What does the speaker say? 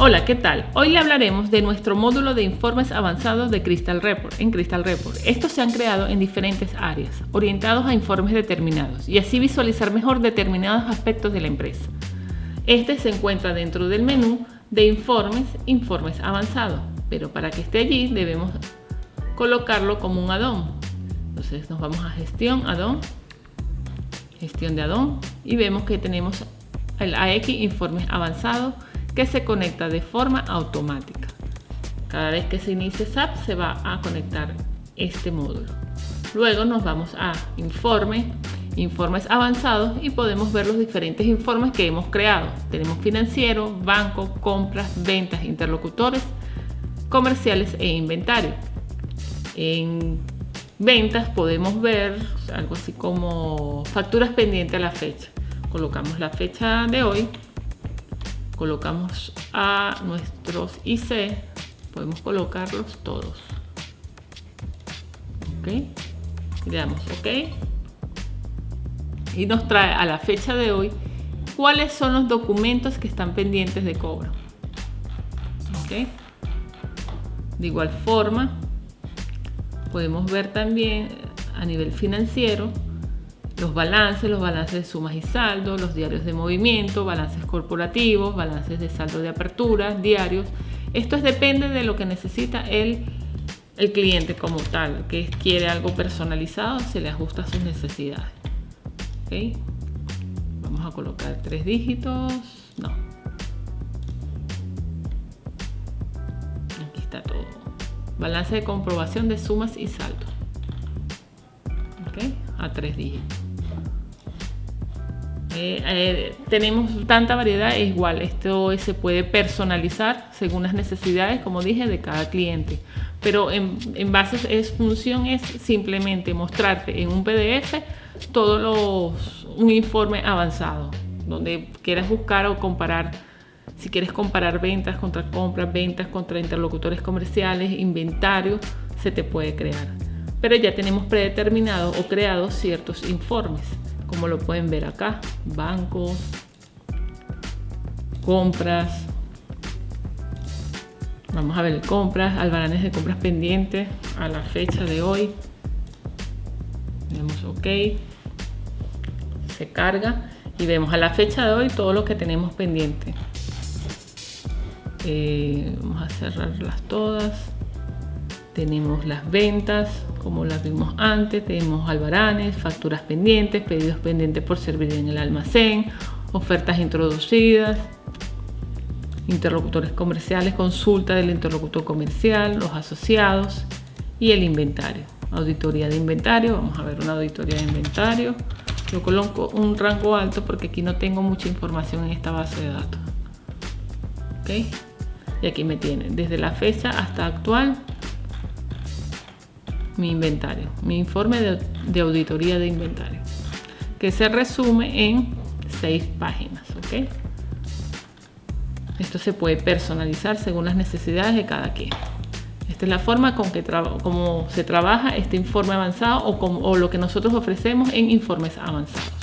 Hola, ¿qué tal? Hoy le hablaremos de nuestro módulo de informes avanzados de Crystal Report, en Crystal Report. Estos se han creado en diferentes áreas, orientados a informes determinados y así visualizar mejor determinados aspectos de la empresa. Este se encuentra dentro del menú de informes avanzados, pero para que esté allí debemos colocarlo como un add-on. Entonces nos vamos a gestión, add-on, gestión de add-on y vemos que tenemos el AX informes avanzados que se conecta de forma automática. Cada vez que se inicie SAP se va a conectar este módulo. Luego nos vamos a informes avanzados y podemos ver los diferentes informes que hemos creado. Tenemos financiero, banco, compras, ventas, interlocutores, comerciales e inventario. En ventas podemos ver algo así como facturas pendientes a la fecha. Colocamos la fecha de hoy. Colocamos a nuestros IC, podemos colocarlos todos. Ok, le damos OK y nos trae a la fecha de hoy cuáles son los documentos que están pendientes de cobro. Ok, de igual forma podemos ver también a nivel financiero los balances de sumas y saldos, los diarios de movimiento, balances corporativos, balances de saldo de apertura, diarios. Esto depende de lo que necesita el cliente como tal, que quiere algo personalizado, se le ajusta a sus necesidades. ¿Okay? Vamos a colocar 3 dígitos, no. Aquí está todo. Balance de comprobación de sumas y saldos. ¿Okay? A 3 dígitos. Tenemos tanta variedad, es igual, esto se puede personalizar según las necesidades, como dije, de cada cliente, pero en base función es simplemente mostrarte en un PDF un informe avanzado, donde quieras buscar o comparar, si quieres comparar ventas contra compras, ventas contra interlocutores comerciales, inventario, se te puede crear, pero ya tenemos predeterminados o creados ciertos informes. Como lo pueden ver acá, bancos, compras, vamos a ver compras, albaranes de compras pendientes a la fecha de hoy, damos OK, se carga y vemos a la fecha de hoy todo lo que tenemos pendiente. Vamos a cerrarlas todas. Tenemos las ventas, como las vimos antes, tenemos albaranes, facturas pendientes, pedidos pendientes por servir en el almacén, ofertas introducidas, interlocutores comerciales, consulta del interlocutor comercial, los asociados y el inventario. Auditoría de inventario, vamos a ver una auditoría de inventario. Yo coloco un rango alto porque aquí no tengo mucha información en esta base de datos. ¿Okay? Y aquí me tienen desde la fecha hasta actual. Mi inventario, mi informe de auditoría de inventario, que se resume en 6 páginas. ¿Okay? Esto se puede personalizar según las necesidades de cada quien. Esta es la forma como se trabaja este informe avanzado o lo que nosotros ofrecemos en informes avanzados.